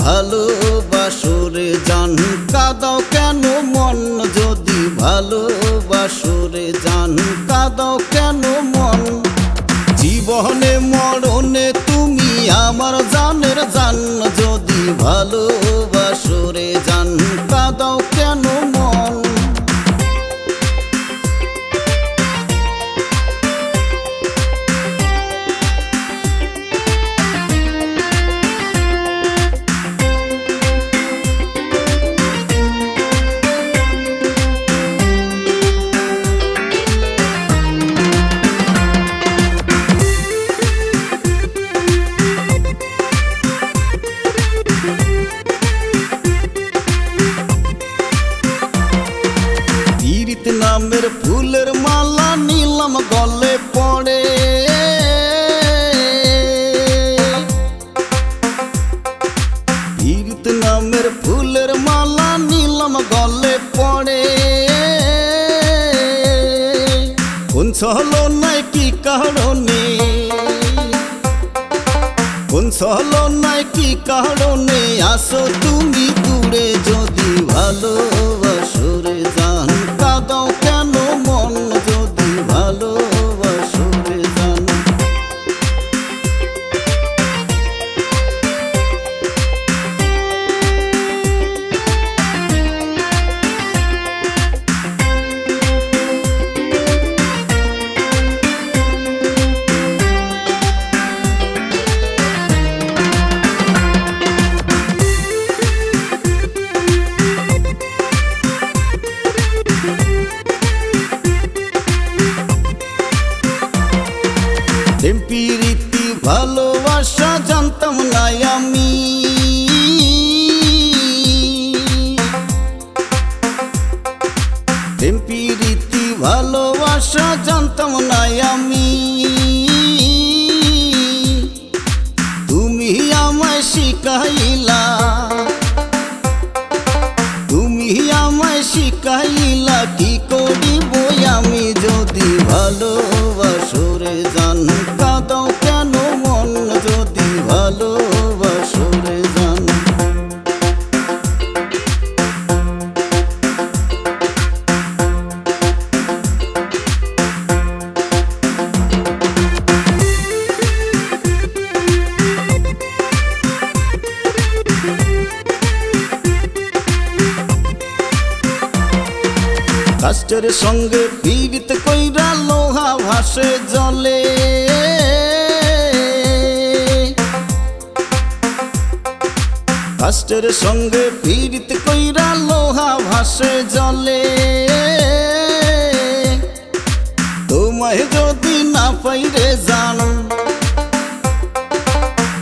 ভালোবাসো রে জান, কাঁদাও কেন মন যদি ভালোবাসো রে জান, কাঁদাও কেন মন। জীবনে মরণে তুমি আমার জানের জান, যদি ভালোবাসো রে জান, কাঁদাও কেন মন। পীড়িত নামের ফুলের মালা নিলাম গলে পড়ে, পীড়িত নামের ফুলের মালা নিলাম গলে পড়ে। কোন ছলনায় কি কারণে, কোন ছলনায় কি কারণে আসো তুমি দূরে, যদি ভালোবাসো রে জান, কাঁদাও কেন মন যদি ভালোবাসো রে জান। প্রীতি ভালোবাসা জানতাম না আমি, প্রীতি ভালোবাসা জানতাম না আমি। তুমি আমায় শিখাইলা, তুমি আমায় শিখাইলা কি করিব আমি, যদি ভালোবাসো রে জান, কাঁদাও কেন মন যদি ভালোবাসো রে জান। কাষ্টের সঙ্গে পীড়িত কইরা লোহা ভাসে জলে, কাষ্টের সঙ্গে পীড়িত কইরা লোহা ভাসে জলে। তোমায় যদি না পাই রে জান,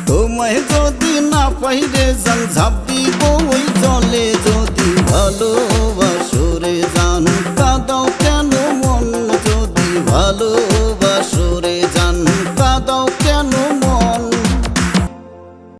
তোমায় যদি না পাই রে জান, ঝাঁপ দিব ওই জলে, যদি